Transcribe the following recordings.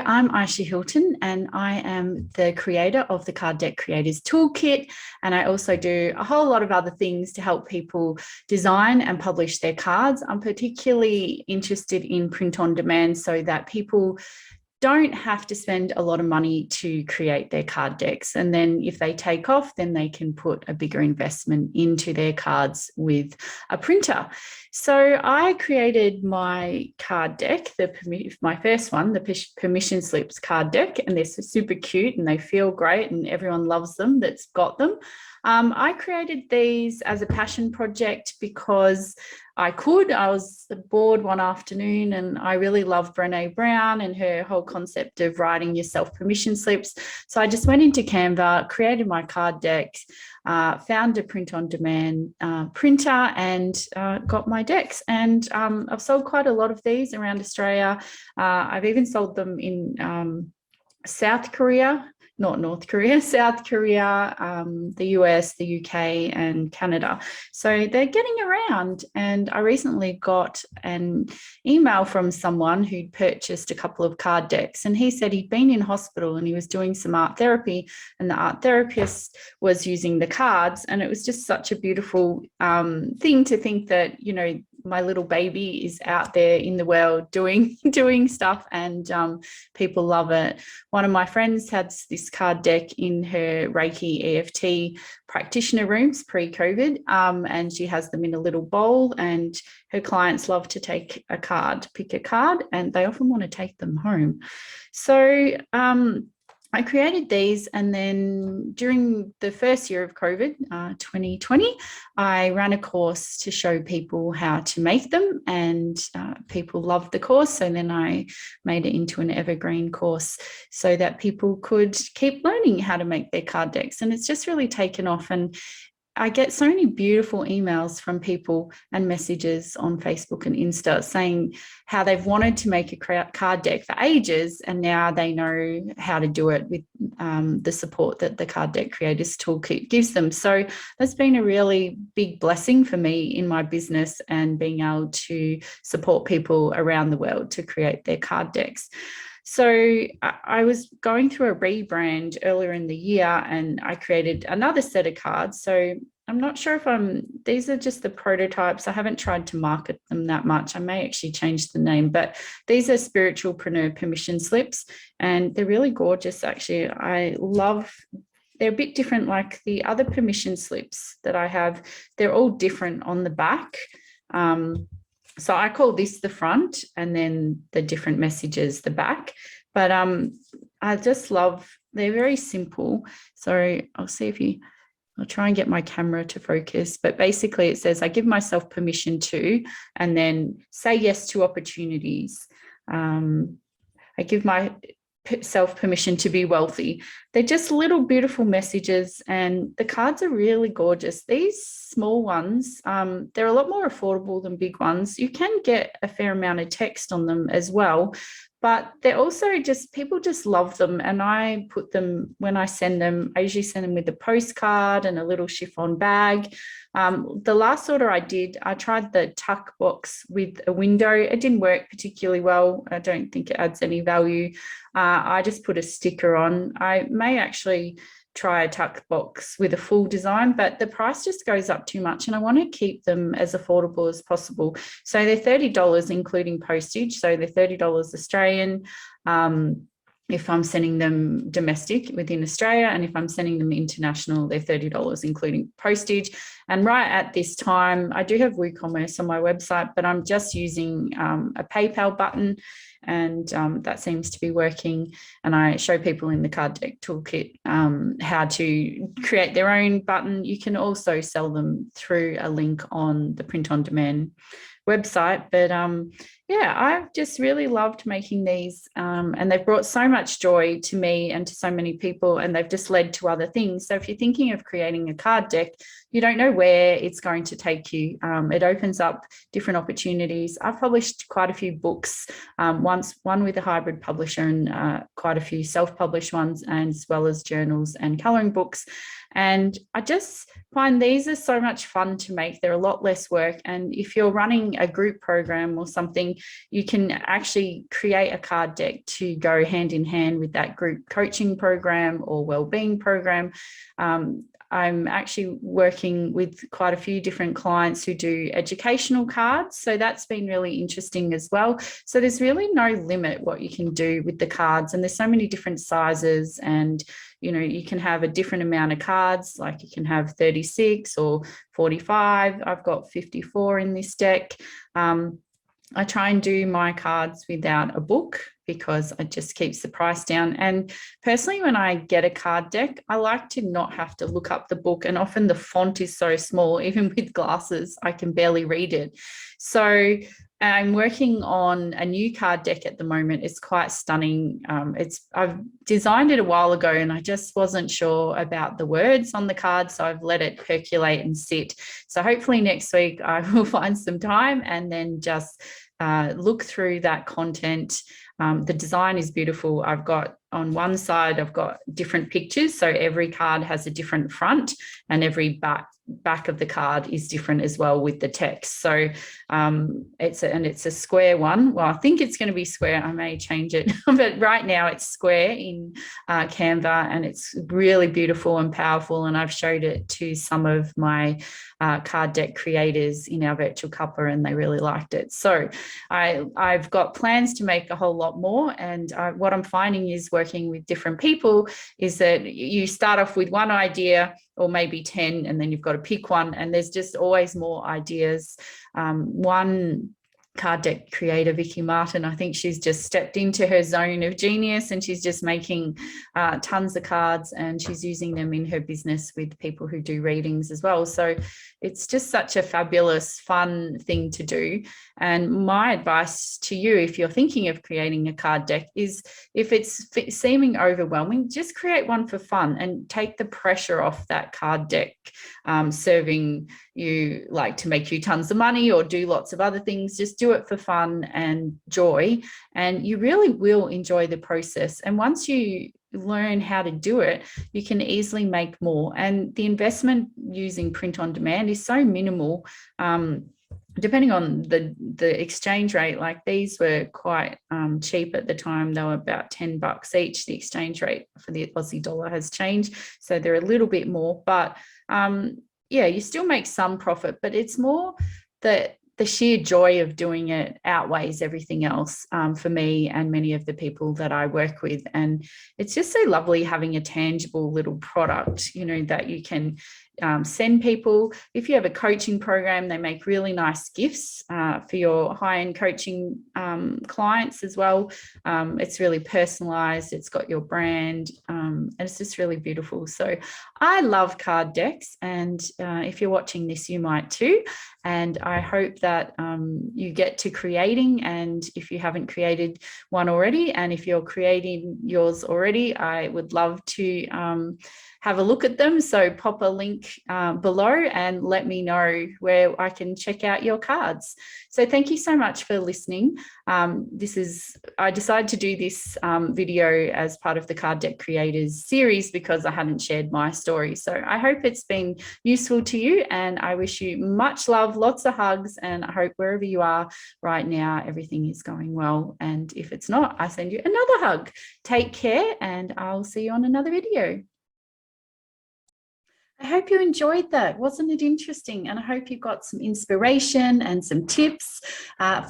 I'm Ayesha Hilton and I am the creator of the Card Deck Creators Toolkit. And I also do a whole lot of other things to help people design and publish their cards. I'm particularly interested in print on demand so that people don't have to spend a lot of money to create their card decks. And then if they take off, then they can put a bigger investment into their cards with a printer. So I created my card deck, my first one, the permission slips card deck, and they're super cute and they feel great and everyone loves them that's got them. I created these as a passion project because I was bored one afternoon and I really love Brené Brown and her whole concept of writing yourself permission slips. So I just went into Canva, created my card deck, found a print on demand printer and got my decks. And I've sold quite a lot of these around Australia. I've even sold them in South Korea. Not North Korea, South Korea, the US, the UK, and Canada. So they're getting around. And I recently got an email from someone who'd purchased a couple of card decks. And he said he'd been in hospital and he was doing some art therapy, and the art therapist was using the cards. And it was just such a beautiful thing to think that, my little baby is out there in the world doing stuff, and people love it. One of my friends had this card deck in her Reiki EFT practitioner rooms pre-COVID, and she has them in a little bowl, and her clients love to pick a card, and they often want to take them home. So I created these, and then during the first year of COVID, 2020, I ran a course to show people how to make them, and people loved the course. So then I made it into an evergreen course so that people could keep learning how to make their card decks. And it's just really taken off. And I get so many beautiful emails from people and messages on Facebook and Insta saying how they've wanted to make a card deck for ages, and now they know how to do it with the support that the Card Deck Creators Toolkit gives them. So that's been a really big blessing for me in my business and being able to support people around the world to create their card decks. So I was going through a rebrand earlier in the year, and I created another set of cards. So I'm not sure if these are just the prototypes. I haven't tried to market them that much. I may actually change the name, but these are spiritualpreneur permission slips, and they're really gorgeous. Actually, they're a bit different like the other permission slips that I have. They're all different on the back. So I call this the front, and then the different messages the back. But I just love, they're very simple. So I'll try and get my camera to focus. But basically it says, I give myself permission to, and then say yes to opportunities. I give myself permission to be wealthy. They're just little beautiful messages, and the cards are really gorgeous. These small ones, they're a lot more affordable than big ones. You can get a fair amount of text on them as well, but they're also people just love them. And I put them, when I send them, I usually send them with a postcard and a little chiffon bag. The last order I did, I tried the tuck box with a window. It didn't work particularly well. I don't think it adds any value. I just put a sticker on. I may actually try a tuck box with a full design, but the price just goes up too much, and I want to keep them as affordable as possible. So they're $30 including postage. So they're $30 Australian if I'm sending them domestic within Australia, and if I'm sending them international, they're $30 including postage. And right at this time, I do have WooCommerce on my website, but I'm just using a PayPal button, and that seems to be working. And I show people in the Card Deck Toolkit how to create their own button. You can also sell them through a link on the print on demand website. But yeah, I've just really loved making these, and they've brought so much joy to me and to so many people, and they've just led to other things. So if you're thinking of creating a card deck, you don't know where it's going to take you. It opens up different opportunities. I've published quite a few books, one with a hybrid publisher, and quite a few self-published ones, and as well as journals and colouring books. And I just find these are so much fun to make. They're a lot less work. And if you're running a group program or something, you can actually create a card deck to go hand in hand with that group coaching program or wellbeing program. I'm actually working with quite a few different clients who do educational cards. So that's been really interesting as well. So there's really no limit what you can do with the cards. And there's so many different sizes, and you can have a different amount of cards, like you can have 36 or 45. I've got 54 in this deck. I try and do my cards without a book because it just keeps the price down. And personally, when I get a card deck, I like to not have to look up the book. And often the font is so small, even with glasses, I can barely read it. So I'm working on a new card deck at the moment. It's quite stunning. I've designed it a while ago and I just wasn't sure about the words on the card. So I've let it percolate and sit. So hopefully next week I will find some time and then just look through that content. The design is beautiful. I've got on one side, I've got different pictures. So every card has a different front and every back of the card is different as well with the text. So it's a square one. Well, I think it's going to be square. I may change it, but right now it's square in Canva, and it's really beautiful and powerful. And I've showed it to some of my card deck creators in our virtual cuppa, and they really liked it. So I've got plans to make a whole lot more. And what I'm finding is working with different people is that you start off with one idea or maybe 10, and then you've got to pick one, and there's just always more ideas. One card deck creator, Vicky Martin, I think she's just stepped into her zone of genius, and she's just making tons of cards, and she's using them in her business with people who do readings as well. So it's just such a fabulous, fun thing to do. And my advice to you, if you're thinking of creating a card deck, is if it's seeming overwhelming, just create one for fun and take the pressure off that card deck serving you, like to make you tons of money or do lots of other things. Just do it for fun and joy, and you really will enjoy the process. And once you learn how to do it, you can easily make more. And the investment using print on demand is so minimal. Depending on the exchange rate, like these were quite cheap at the time. They were about $10 each. The exchange rate for the Aussie dollar has changed, so they're a little bit more. But yeah, you still make some profit, but it's more that the sheer joy of doing it outweighs everything else for me and many of the people that I work with. And it's just so lovely having a tangible little product, that you can send people. If you have a coaching program, they make really nice gifts for your high-end coaching clients as well. It's really personalized. It's got your brand, and it's just really beautiful. So I love card decks, and if you're watching this, you might too. And I hope that you get to creating. And if you haven't created one already, and if you're creating yours already, I would love to have a look at them. So pop a link below and let me know where I can check out your cards. So thank you so much for listening. I decided to do this video as part of the Card Deck Creators series because I hadn't shared my story. So I hope it's been useful to you, and I wish you much love, lots of hugs, and I hope wherever you are right now, everything is going well. And if it's not, I send you another hug. Take care, and I'll see you on another video. I hope you enjoyed that. Wasn't it interesting? And I hope you got some inspiration and some tips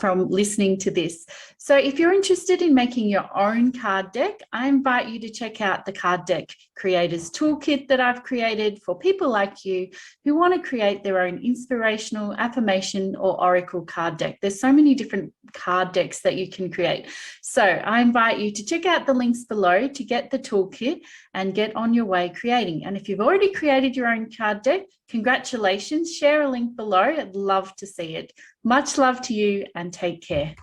from listening to this. So if you're interested in making your own card deck, I invite you to check out the Card Deck Creators Toolkit that I've created for people like you who want to create their own inspirational, affirmation, or oracle card deck. There's so many different card decks that you can create. So I invite you to check out the links below to get the toolkit and get on your way creating. And if you've already created your own card deck, congratulations. Share a link below. I'd love to see it. Much love to you, and take care.